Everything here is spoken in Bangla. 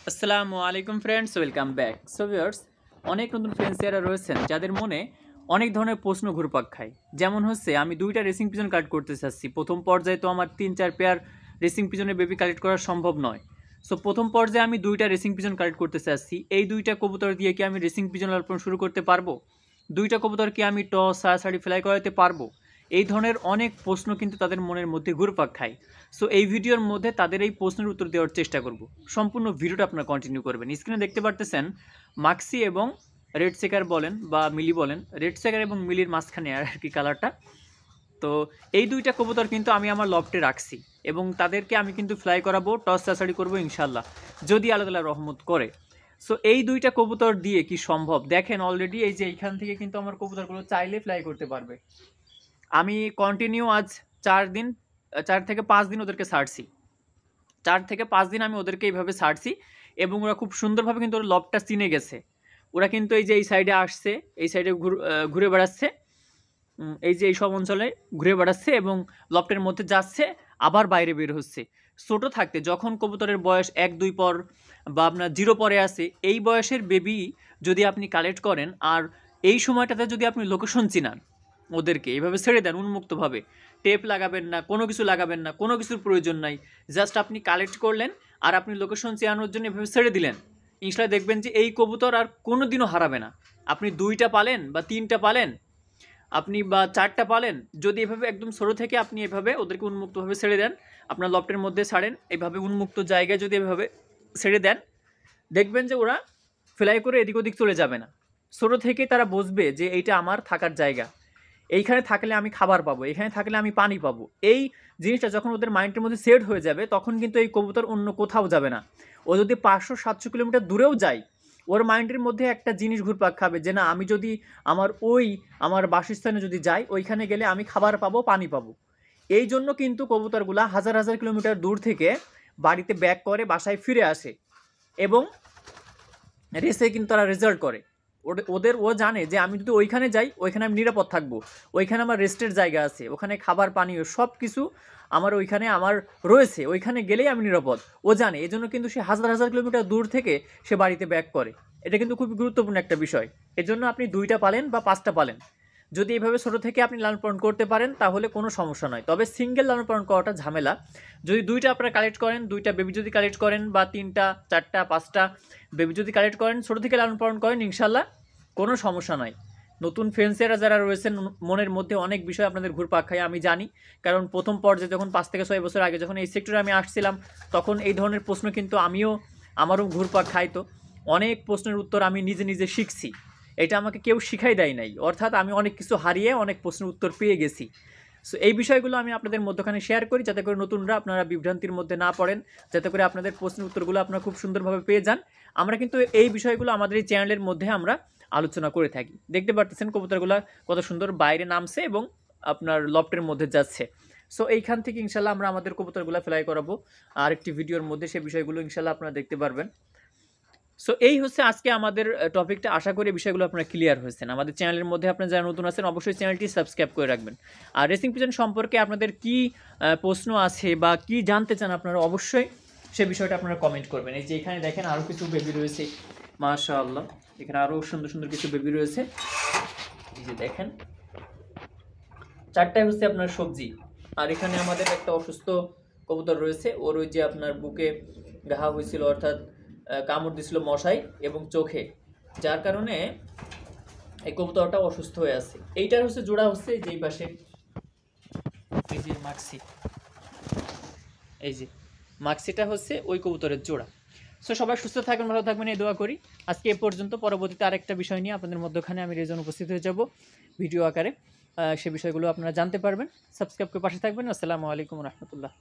আসসালামু আলাইকুম friends, welcome back. So viewers, অনেক নতুন ফ্রেন্ডস যারা রয়েছেন যাদের মনে অনেক ধরনের প্রশ্ন ঘুরপাক খায়। যেমন হচ্ছে আমি 2টা রেসিং পিজন কালেক্ট করতে চাচ্ছি। প্রথম পর্যায়ে তো আমার 3-4 পেয়ার রেসিং পিজনের বেবি কালেক্ট করা সম্ভব নয়। সো প্রথম পর্যায়ে আমি 2টা রেসিং পিজন কালেক্ট করতে চাচ্ছি। এই 2টা কবুতর দিয়ে কি আমি রেসিং পিজন লালন শুরু করতে পারবো? 2টা কবুতর কি আমি টস সাড়াসাড়ি ফ্লাই করাতে পারবো? এই ধরনের অনেক প্রশ্ন কিন্তু তাদের মনের মধ্যে ঘুরপাক খায়। সো এই ভিডিওর মধ্যে তাদের এই প্রশ্নের উত্তর দেওয়ার চেষ্টা করব। সম্পূর্ণ ভিডিওটা আপনারা কন্টিনিউ করবেন। স্ক্রিনে দেখতে পারতেছেন মাক্সি এবং রেড সেকার বলেন বা মিলি বলেন, রেড সেকার এবং মিলির মাঝখানে আর কি কালারটা। তো এই 2টা কবুতর কিন্তু আমি আমার লফটে রাখছি এবং তাদেরকে আমি কিন্তু ফ্লাই করাবো, টস চাষাড়ি করবো ইনশাল্লাহ, যদি আল্লাহ তাআলা রহমত করে। সো এই 2টা কবুতর দিয়ে কি সম্ভব? দেখেন অলরেডি এই যে এইখান থেকে কিন্তু আমার কবুতরগুলো চাইলে ফ্লাই করতে পারবে। আমি কন্টিনিউ আজ 4 থেকে 5 দিন ওদেরকে ছাড়ছি। 4 থেকে 5 দিন আমি ওদেরকে এইভাবে ছাড়ছি এবং ওরা খুব সুন্দরভাবে কিন্তু ওর লবটা চিনে গেছে। ওরা কিন্তু এই যে এই সাইডে আসছে, এই সাইডে ঘুরে বেড়াচ্ছে, এই যে এই সব অঞ্চলে ঘুরে বেড়াচ্ছে এবং লফটের মধ্যে যাচ্ছে, আবার বাইরে বের হচ্ছে। ছোট থাকতে যখন কবুতরের বয়স 1-2 পর বা আপনার 0 পরে আসে, এই বয়সের বেবি যদি আপনি কালেক্ট করেন আর এই সময়টাতে যদি আপনি লোকেশন চিনান, ওদেরকে এইভাবে ছেড়ে দেন উন্মুক্তভাবে, টেপ লাগাবেন না, কোনো কিছু লাগাবেন না, কোনো কিছুর প্রয়োজন নাই, জাস্ট আপনি কালেক্ট করলেন আর আপনি লোকেশন চেনানোর জন্য এভাবে ছেড়ে দিলেন, ইনশাল্লাহ দেখবেন যে এই কবুতর আর কোনো দিনও হারাবে না। আপনি 2টা পালেন বা 3টা পালেন, আপনি বা 4টা পালেন, যদি এভাবে একদম ছোটো থেকে আপনি এভাবে ওদেরকে উন্মুক্তভাবে ছেড়ে দেন, আপনার লফটের মধ্যে ছাড়েন, এইভাবে উন্মুক্ত জায়গায় যদি এভাবে ছেড়ে দেন, দেখবেন যে ওরা ফ্লাই করে এদিক ওদিক চলে যাবে না। ছোটো থেকে তারা বুঝবে যে এইটা আমার থাকার জায়গা, এইখানে থাকলে আমি খাবার পাবো, এখানে থাকলে আমি পানি পাবো। এই জিনিসটা যখন ওদের মাইন্ডের মধ্যে সেট হয়ে যাবে, তখন কিন্তু এই কবুতর অন্য কোথাও যাবে না। ও যদি 500-700 কিলোমিটার দূরেও যায়, ওর মাইন্ডের মধ্যে একটা জিনিস ঘুরপাক খাবে যে না, আমি যদি আমার বাসস্থানে যদি যাই, ওইখানে গেলে আমি খাবার পাবো, পানি পাবো। এই জন্য কিন্তু কবুতরগুলা হাজার হাজার কিলোমিটার দূর থেকে বাড়িতে ব্যাক করে বাসায় ফিরে আসে এবং রেসে কিন্তু তারা রেজাল্ট করে। ও জানে যে আমি যদি ওইখানে যাই, ওইখানে আমি নিরাপদ থাকবো, ওইখানে আমার রেস্টের জায়গা আছে, ওখানে খাবার পানীয় সব কিছু আমার ওইখানে আমার রয়েছে, ওইখানে গেলেই আমি নিরাপদ। ও জানে, এই জন্য কিন্তু সে হাজার হাজার কিলোমিটার দূর থেকে সে বাড়িতে ব্যাক করে। এটা কিন্তু খুবই গুরুত্বপূর্ণ একটা বিষয়। এজন্য আপনি 2টা পালেন বা 5টা পালেন, যদি এইভাবে ছোটো থেকে আপনি লালন পালন করতে পারেন তাহলে কোনো সমস্যা নয়। তবে সিঙ্গেল লালন পালন করাটা ঝামেলা। যদি 2টা আপনারা কালেক্ট করেন, 2টা বেবি যদি কালেক্ট করেন বা 3টা 4টা 5টা বেবি যদি কালেক্ট করেন, ছোটো থেকে লালন পালন করেন, ইনশাল্লাহ কোনো সমস্যা নাই। নতুন ফ্রেন্ডসেরা যারা রয়েছেন, মনের মধ্যে অনেক বিষয় আপনাদের ঘুরপাক খায় আমি জানি, কারণ প্রথম পর্যায়ে যখন 5 থেকে 6 বছর আগে যখন এই সেক্টরে আমি আসছিলাম, তখন এই ধরনের প্রশ্ন কিন্তু আমারও ঘুরপাক খাইতো। অনেক প্রশ্নের উত্তর আমি নিজে নিজে শিখছি, এটা আমাকে কেউ শিখাই দেয় নাই, অর্থাৎ আমি অনেক কিছু হারিয়ে অনেক প্রশ্নের উত্তর পেয়ে গেছি। সো এই বিষয়গুলো আমি আপনাদের মধ্যখানে শেয়ার করি, যাতে করে নতুনরা আপনারা বিভ্রান্তির মধ্যে না পড়েন, যাতে করে আপনাদের প্রশ্নের উত্তরগুলো আপনারা খুব সুন্দরভাবে পেয়ে যান। আমরা কিন্তু এই বিষয়গুলো আমাদের এই চ্যানেলের মধ্যে আমরা আলোচনা করে থাকি। দেখতে পারতেছেন কবুতরগুলো কত সুন্দর বাইরে নামছে এবং আপনার লফটের মধ্যে যাচ্ছে। সো এইখান থেকে ইনশাল্লাহ আমরা আমাদের কবুতরগুলো ফ্লাই করাবো আর একটি ভিডিওর মধ্যে, সেই বিষয়গুলো ইনশাল্লাহ আপনারা দেখতে পারবেন। সো এই হচ্ছে আজকে আমাদের টপিকটা। আশা করি বিষয়গুলো আপনারা ক্লিয়ার হয়েছেন। আমাদের চ্যানেলের মধ্যে আপনারা যারা নতুন আছেন, অবশ্যই চ্যানেলটি সাবস্ক্রাইব করে রাখবেন। আর রেসিং পিজন সম্পর্কে আপনাদের কি প্রশ্ন আছে বা কি জানতে চান, আপনারা অবশ্যই সে বিষয়টা আপনারা কমেন্ট করবেন। এই যে এখানে দেখেন আরও কিছু বেবি রয়েছে, মাশাআল্লাহ, এখানে আরও সুন্দর সুন্দর কিছু বেবি রয়েছে। এই যে দেখেন 4টাই হচ্ছে আপনার সবজি। আর এখানে আমাদের একটা অসুস্থ কবুতর রয়েছে, ওর ওই যে আপনার বুকে ঘা হয়েছিল, অর্থাৎ কামড় দিছিল মশাই এবং চোখে, যার কারণে এই কবুতরটা অসুস্থ হয়ে আছে। এইটার হচ্ছে জোড়া হচ্ছে যেই পাশে, এই যে মাক্সি, এই যে মাক্সিটা হচ্ছে ওই কবুতরের জোড়া। সো সবাই সুস্থ থাকবেন, ভালো থাকবেন, এই দোয়া করি। আজকে এ পর্যন্ত। পরবর্তীতে আরেকটা বিষয় নিয়ে আপনাদের মধ্যখানে আমি রেজন উপস্থিত হয়ে যাব ভিডিও আকারে, সে বিষয়গুলো আপনারা জানতে পারবেন। সাবস্ক্রাইব করে পাশে থাকবেন। আসসালামু আলাইকুম রহমতুল্লাহ।